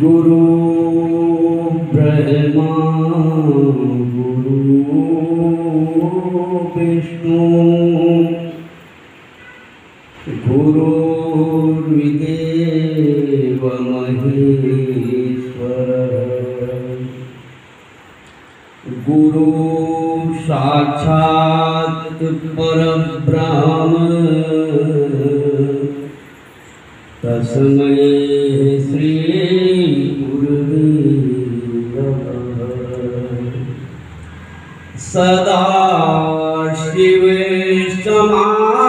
गुरु ब्रह्मा गुरु विष्णु गुरुर्विदेव महेश्वर गुरु साक्षात् परब्रह्म तस्मै श्री गुरुवे नमः। सदा शिवे समारम्भां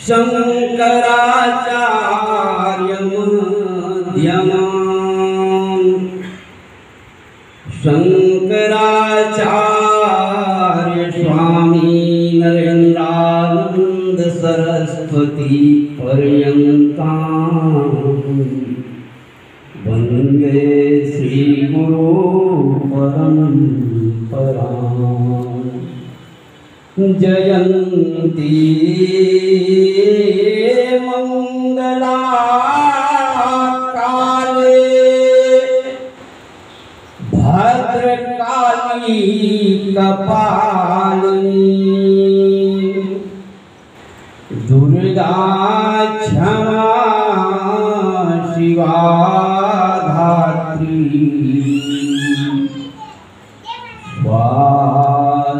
शंकराचार्य मध्यमां शंकराचार्य स्वामी नरेन्द्रानंद सरस्वती पर्यन्तां वन्दे श्री गुरु परम्परां। जयन्ती मंगला काले भद्रकाली कपालिनी दुर्गा क्षमा शिवा धात्री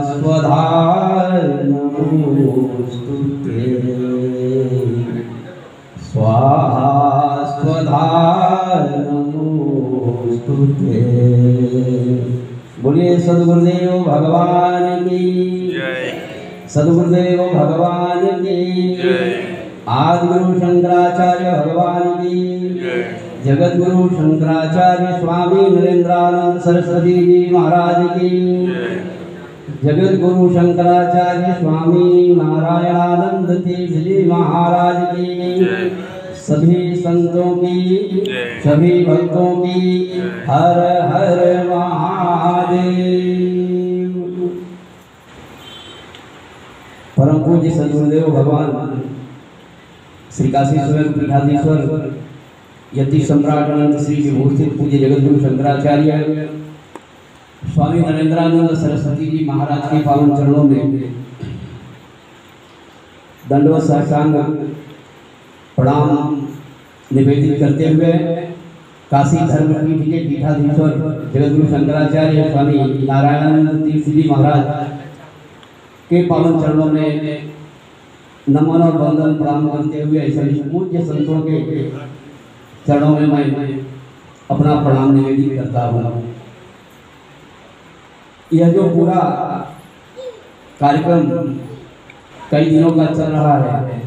स्वधा नमोस्तुते स्वाहा स्वधा नमोस्तुते। बोलिए सद्गुरुदेव भगवान की जय। सद्गुरुदेव भगवान की जय। आदिगुरु शंकराचार्य भगवान की जय। जगत गुरु शंकराचार्य स्वामी नरेन्द्रानंद सरस्वती जी महाराज की जय। जगत गुरु शंकराचार्य स्वामी नारायणानंद तीर्थ जी महाराज की जय। सभी संतों की जय। सभी भक्तों की हर हर महादेव। परम पूज्य सद्गुरुदेव भगवान श्री काशीश्वर पीठाधीश्वर यति सम्राट अनंत श्री विभूषित पूज्य जगत गुरु शंकराचार्य स्वामी नरेन्द्रानंद सरस्वती जी महाराज के पावन चरणों में दंडवत साष्टांग प्रणाम निवेदित करते हुए काशी धर्मपीठ के पीठाधीश्वर जगत गुरु शंकराचार्य स्वामी नारायणानंद तीर्थ जी महाराज के पावन चरणों में नमन और वंदन प्रणाम करते हुए सभी पूज्य संतों के चरणों में मैं अपना प्रणाम निवेदित करता हूँ। यह जो पूरा कार्यक्रम कई दिनों का चल रहा है,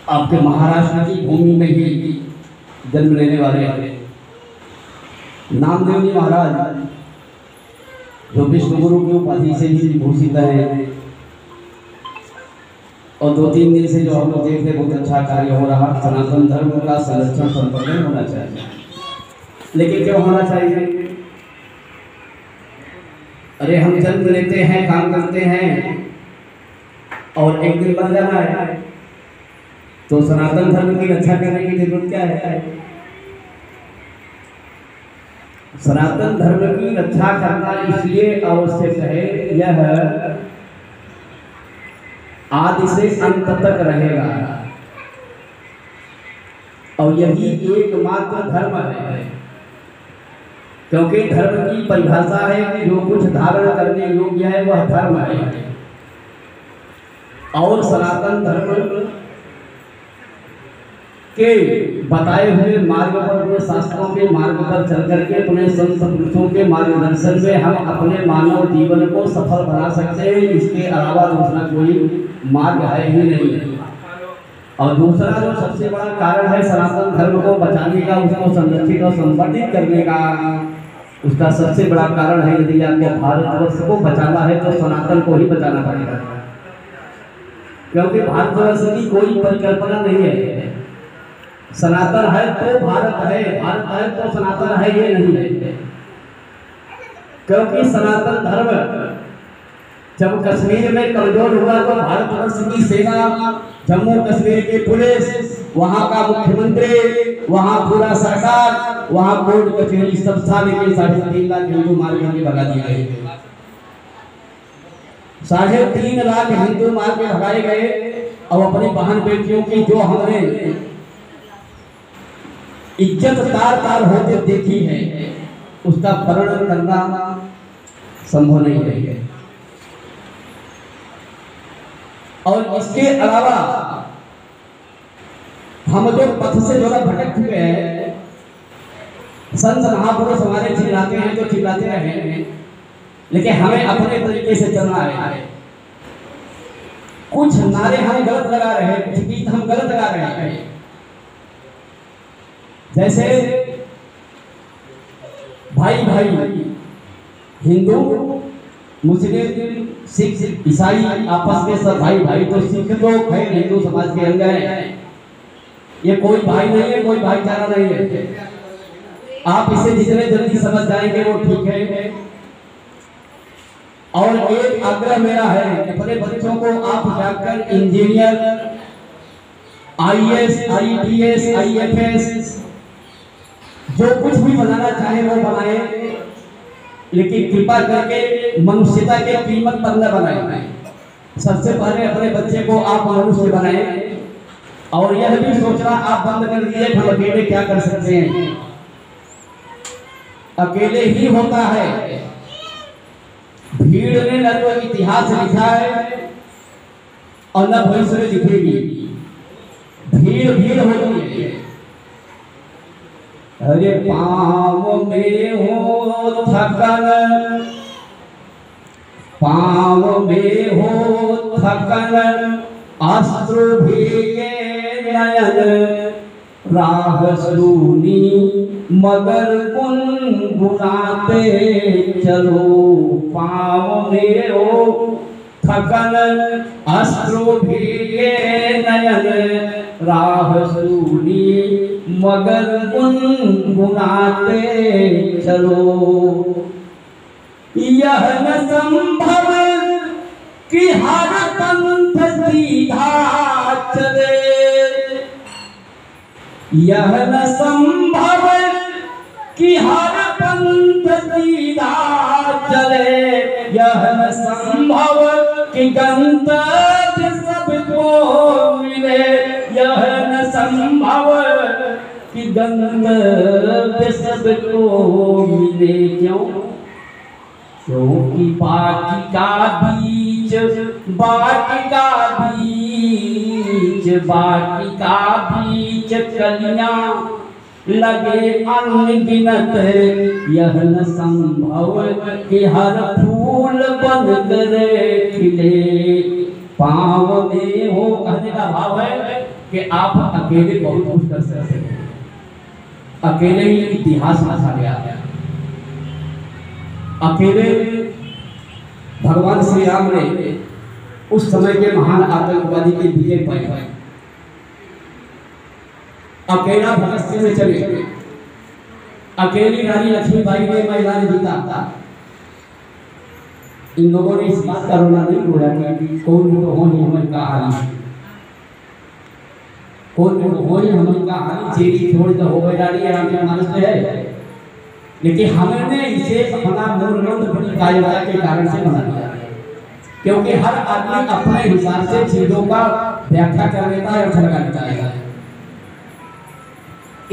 आपके महाराष्ट्र की भूमि में ही जन्म लेने वाले नामदेव जी महाराज जो विश्व गुरु की उपाधि से भी भूषित हैं और 2-3 दिन से जो हम लोग देख रहे बहुत अच्छा कार्य हो रहा। सनातन धर्म का संरक्षण संवर्धन होना चाहिए, लेकिन क्यों होना चाहिए? अरे हम जन्म लेते हैं, काम करते हैं और एक दिन बन जाना है, तो सनातन धर्म की रक्षा करने की जरूरत क्या है? सनातन धर्म की रक्षा करना इसलिए आवश्यक है, यह आदि से अंत तक रहेगा और यही एकमात्र धर्म है। क्योंकि धर्म की परिभाषा है कि जो कुछ धारण करने योग्य है वह धर्म है, और सनातन धर्म के बताए हुए मार्ग पर, अपने शास्त्रों के मार्ग पर चल करके, अपने संत पुरुषों के मार्गदर्शन में हम अपने मानव जीवन को सफल बना सकते हैं। इसके अलावा दूसरा कोई मार्ग है ही नहीं। और दूसरा जो सबसे बड़ा कारण है सनातन धर्म को बचाने का, उसको संरक्षित और संवर्धित करने का, उसका सबसे बड़ा कारण है यदि आपको भारतवर्ष को बचाना है तो सनातन को ही बचाना पड़ेगा। क्योंकि भारतवर्ष की कोई परिकल्पना नहीं है। सनातन है तो भारत है, भारत है तो सनातन है, ये नहीं है। क्योंकि सनातन धर्म जब कश्मीर में कमजोर हुआ तो भारतवर्ष की सेना, जम्मू कश्मीर की पुलिस, वहां का मुख्यमंत्री, वहां पूरा सरकार, वहां कोर्ट कचहरी सब साले के 3.5 लाख हिंदू मार के भगा दिए गए। 3.5 लाख हिंदू मार के भगाए गए। और अपनी बहन बेटियों की जो हमने इज्जत तार तार होते देखी है, उसका वर्णन करना संभव नहीं है। और इसके अलावा हम जो पथ से जो भटक चुके हैं, संत महापुरुष हमारे चिल्लाते हैं तो चिल्लाते रहे, लेकिन हमें अपने तरीके से चलना है। कुछ नारे हम गलत लगा रहे हैं, कुछ गीत हम गलत लगा रहे हैं। जैसे भाई भाई, हिंदू मुस्लिम सिख ईसाई आपस में सब भाई भाई, तो सिख तो है हिंदू समाज के अंग है, ये कोई भाई नहीं है, कोई भाईचारा नहीं है। आप इसे जितने जल्दी समझ जाएंगे वो ठीक है। और एक आग्रह मेरा है, अपने बच्चों को आप जाकर इंजीनियर, आईएएस, आईपीएस, आईएफएस जो कुछ भी बनाना चाहे वो बनाए, लेकिन कृपा करके मनुष्यता के कीमत पर न बनाए। सबसे पहले अपने बच्चे को आप मनुष्य बनाए। और यह भी सोचना आप बंद कर दिए हम अकेले क्या कर सकते हैं। अकेले ही होता है। भीड़ ने न तो इतिहास लिखा है और न भविष्य में लिखेगी। भीड़ भीड़ होती है। अरे पाँव में हो थकन, पाँव में हो थकन, अश्रु भीगे नयन, राह सूनी मगर गुनगुनाते चलो। पाँव में हो थकन, अश्रु भीगे नयन, राह सूनी मगर गुनगुनाते चलो। यह न संभव कि हर पंथ सीधा चले, यह न संभव कि हर पंथ सीधा चले, यह न संभव कि गंतव्य सबको मिले, यह न संभव कि गंतव्य सबको मिले। क्यों? क्योंकि बाकी का बीच, बाकी का बीच, बाकी का बीच कलियां लगे अनगिनत, यह न संभव कि हर फूल बनकर खिले। पाँव में हो कहने का भाव है कि आप अकेले बहुत कुछ कर सकते हैं। अकेले ही इतिहास लिखा गया है। अकेले भगवान श्री राम ने उस समय के महान आतंकवादी के विजय पाई। अकेला भगत सिंह में चले, अकेली रानी लक्ष्मीबाई ने मैदान जीता। इन लोगों ने इस बात का रोना नहीं रोया कि कौन तो हो ही हमें कहानी, कौन तो हो ही हमें कहानी, चेरी छोड़ तो हो गई रानी राम के मानस में है। लेकिन हमने इसे अपना मूल ग्रंथ बड़ी कायरता के कारण से बना दिया, क्योंकि हर आदमी अपने हिसाब से चीजों का व्याख्या कर लेता है, अर्थ लगा लेता है।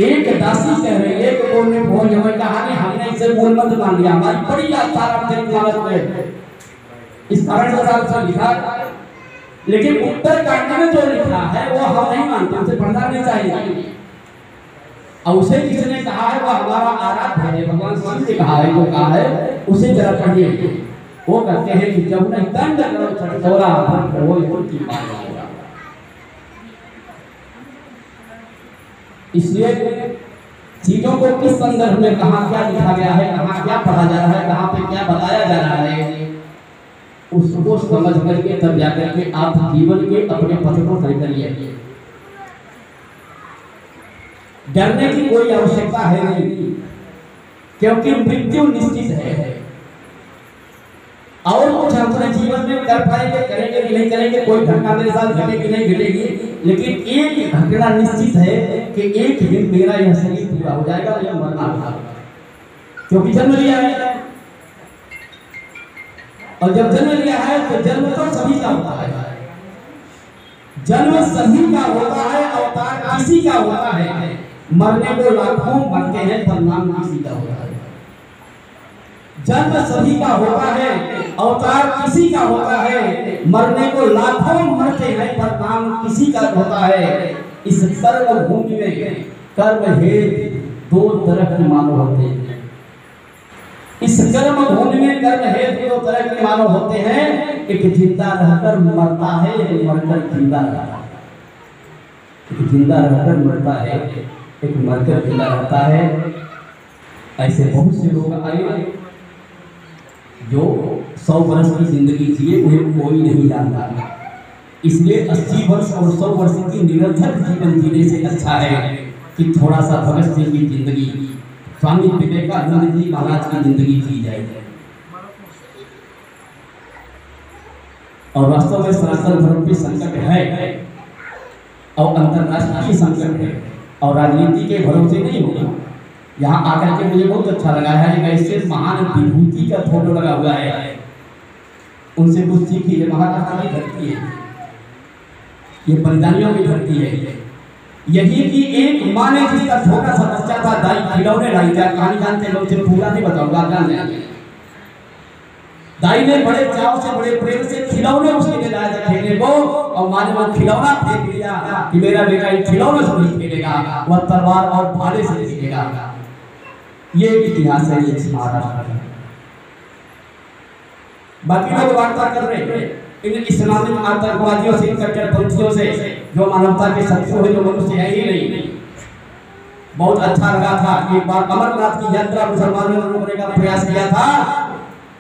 एक दासी कह रही है कि कौन भोज हमें कहानी, हमने इसे मूल मंत्र मान लिया, हमारी बड़ी आस्था है, इस कारण से लिखा। लेकिन उत्तरकांड में जो लिखा है वो हम नहीं मानते, उसे पढ़ना नहीं चाहिए। और उसे किसने कहा है वो हमारा आराध्य है, भगवान शिव ने कहा है, वो कहा है उसे जरा पढ़िए। वो कहते हैं कि जब न दंड करो छठौरा वो की बात होगा। इसलिए चीजों को किस संदर्भ में कहाँ क्या लिखा गया है, कहाँ क्या पढ़ा जा रहा है, कहाँ पे क्या बताया जा रहा है, उसको समझ करके तब जाकर के आप जीवन के अपने पथ को तय करिए। डरने की कोई आवश्यकता है नहीं, क्योंकि मृत्यु निश्चित है। और कुछ हम अपने जीवन में कर पाएंगे, करेंगे कि नहीं करेंगे, कोई घटना मेरे साथ घटेगी नहीं घटेगी, लेकिन एक घटना निश्चित है कि एक दिन मेरा यह शरीर पूरा हो जाएगा, यह मरना होगा, क्योंकि जन्म लिया है। और जब जन्म लिया है तो जन्म तो सभी का होता है, जन्म सभी का होता है, अवतार किसी का होता है। मरने को लाखों मरते हैं पर नाम किसी का होता है। जन्म सभी का होता है, अवतार किसी का होता है, मरने को लाखों मरते हैं पर नाम किसी का होता है। इस कर्म भूमि में कर्म हेतु दो तरह के मानव होते हैं। इस कर्म भूमि में कर्म हेतु दो तरह के मानव होते हैं, एक जिंदा रहकर मरता है, एक मरकर जिंदा रहता है। एक जिंदा रहकर मरता है, एक मरकर जिंदा रहता है। ऐसे बहुत से लोग आए जो 100 वर्ष की जिंदगी जिए, उन्हें कोई नहीं जानता। इसलिए 80 वर्ष और 100 वर्ष की निरर्थक जीवन जीने से अच्छा है कि थोड़ा सा भगत सिंह की जिंदगी, स्वामी विवेकानंद जी महाराज की जिंदगी जी जाए। और वास्तव में सनातन धर्म की संकट है और अंतरराष्ट्रीय संकट है, और राजनीति के भरोसे नहीं होगा। यहाँ आकर के मुझे बहुत अच्छा लगा है, ऐसे महान विभूति का फोटो लगा हुआ है, उनसे कुछ सीखिए। महाराष्ट्र की धरती है, ये बलिदानियों की धरती है। यही कि एक माँ ने जिसका छोटा सा बच्चा था, दाई खिलौने लाई था, कहानी जानते लोग, सिर्फ पूरा नहीं बताऊंगा, जान लेंगे। दाई ने बड़े चाव से, बड़े प्रेम से खिलौने उसके लिए लाया था खेलने को, और माँ ने वो खिलौना फेंक दिया कि मेरा बेटा इन खिलौनों से नहीं खेलेगा, वह तलवार और भाले से खेलेगा। ये इतिहास है, ये महाराष्ट्र का। बाकी लोग वार्ता कर रहे हैं इन इस्लामिक आतंकवादियों से, कट्टरपंथियों से, जो मानवता के शत्रु है, जो मनुष्य है ही नहीं। बहुत अच्छा लगा था कि एक बार अमरनाथ की यात्रा मुसलमानों ने रोकने का प्रयास किया था,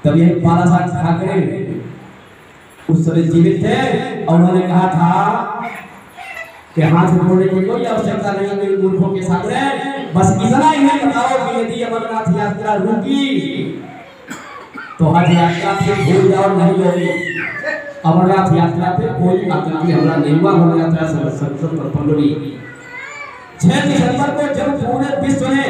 तब ये बाला साहब ठाकरे उस समय जीवित थे और उन्होंने कहा था कि हाथ जोड़ने की कोई आवश्यकता नहीं है मेरे मूर्खों के सामने, बस इतना ही बताओ कि यदि अमरनाथ यात्रा रुकी तो हज यात्रा फिर भूल जाओ, नहीं होगी। अमरनाथ यात्रा पे कोई आतंकी हमला नहीं हुआ। अमरनाथ यात्रा संसद पर फरवरी 6 दिसंबर को जब पूरे विश्व ने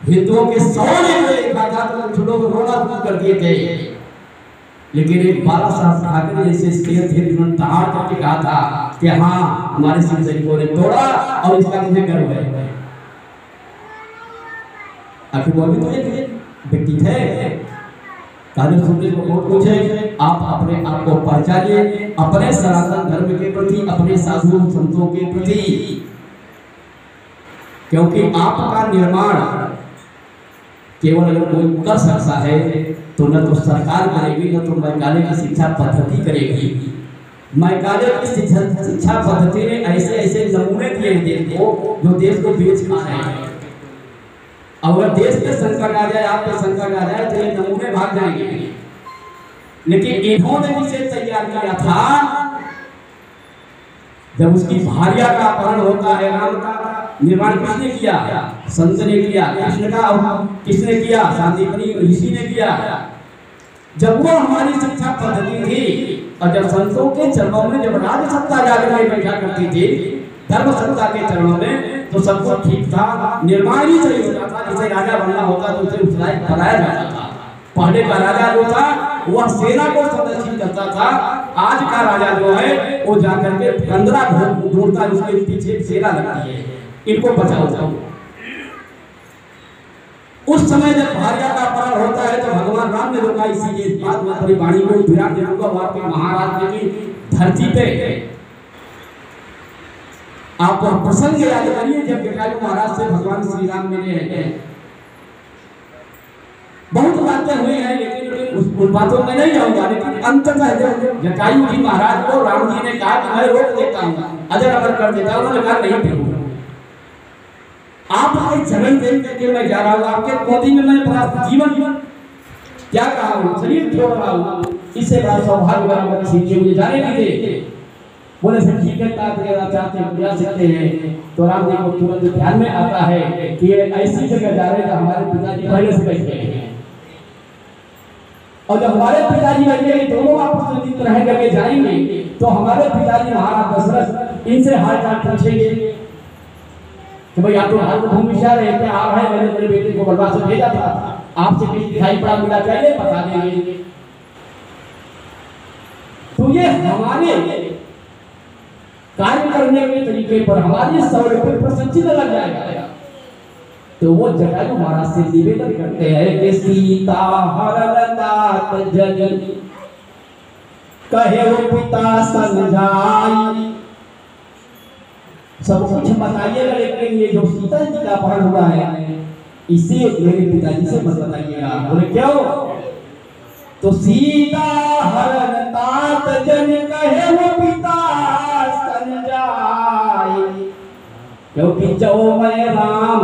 हिंदुओं के सोने को देखा था तो कुछ लोग रोना शुरू कर दिए थे, लेकिन एक बाला साहब ठाकरे जैसे शेर थे जिन्होंने दहाड़ करके कहा था कि हाँ हमारे सिंह सैनिकों ने तोड़ा और इसका मुझे गर्व है। आखिर वो भी तो एक व्यक्ति थे, कहानी सुनने को बहुत कुछ है। आप अपने आप को पहचानिए, अपने सनातन धर्म के प्रति, अपने साधु संतों के प्रति, क्योंकि आपका निर्माण केवल अगर कोई कर सकता है तो न तो सरकार करेगी, न तो मैकाले की शिक्षा पद्धति करेगी। मैकाले की शिक्षा पद्धति ने ऐसे ऐसे नमूने दिए देश को जो देश को बेच खा रहे हैं। अगर देश पे संकट आ जाए, आप पे संकट आ जाए तो ये नमूने भाग जाएंगे। लेकिन इन्होंने जिसे तैयार किया था, जब उसकी भार्या का अपहरण होता है, राम का निर्माण किसने किया? संत ने किया। कृष्ण का किसने किया? शांतिपनी ऋषि ने किया। जब वो हमारी शिक्षा पद्धति थी और जब संतों के चरणों में जब राज सत्ता जाकर बैठा करती थी, धर्म सत्ता के चरणों में, तो सब कुछ ठीक था, निर्माण ही सही होता था। जिसे राजा बनना होता तो उसे उस लायक बनाया जाता था। पहले का राजा जो था वह सेना को संरक्षित करता था, आज का राजा जो है वो जाकर के 15 ढूंढता है, उसके पीछे सेना लगती है, इनको बचाओ जाओ। उस समय जब भार्या का अपहरण होता है तो भगवान राम ने रोका, इसीलिए बात में अपनी वाणी को विराट दे दूंगा। आपके महाराज की धरती पे आप प्रसंग याद करिए जब जटायु महाराज से भगवान श्री राम मिले हैं। बहुत बातें हुई हैं, लेकिन उन बातों में नहीं जाऊंगा। लेकिन अंततः जब जटायु जी महाराज को राम जी ने कहा कि मैं रोक देता हूँ, अजर अमर कर देता हूँ, उन्होंने कहा नहीं फिर आपके चरण देख करके मैं जा रहा हूँ, आपके गोदी में मैं अपना जीवन क्या कहा हूँ, शरीर छोड़ रहा हूँ, इससे बड़ा सौभाग्य वाला चीज मुझे जाने नहीं दे। बोले से ठीक है, चाहते हैं जा सकते हैं। तो राम जी को तुरंत ध्यान में आता है कि ये ऐसी जगह जा रहे हैं हमारे पिताजी पहले से बैठे हैं और जब हमारे पिताजी अकेले दोनों आपस में मित्र रह करके जाएंगे तो हमारे पिताजी महाराज दशरथ इनसे हाल चाल पूछेंगे कि भाई आप तो हाल में घूमिशार है क्या आ रहा है, मैंने मेरे बेटे को बलवा से भेजा था, आपसे कहीं दिखाई पड़ा मिला चाहिए बता देंगे। तो ये हमारे कार्य करने के तरीके पर हमारी सौर्य पर प्रसन्नचित लग जाएगा। तो वो जटायु महाराज से निवेदन करते हैं कि सीता हरण तात जन कहे वो पिता समझाई। सब कुछ बताइएगा लेकिन ये जो सीता जी का अपहरण हुआ है इसे मेरे पिताजी से मत बताइएगा। बोले क्यों? तो सीता हरण तात जन कहे वो पिता समझाई, क्योंकि जो मैं राम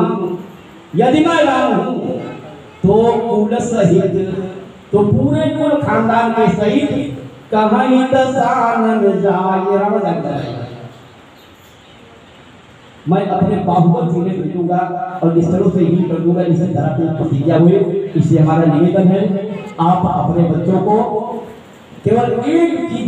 यदि मैं राम हूं तो कुल सहित तो पूरे कुल खानदान के सहित कहीं दशानन जाए राम जाए। मैं अपने बाहुबल सीने पीटूंगा और इस तरह से ही कर दूंगा जिसे धरा पे प्रतिज्ञा हुई। इससे हमारा निवेदन है आप अपने बच्चों को केवल एक की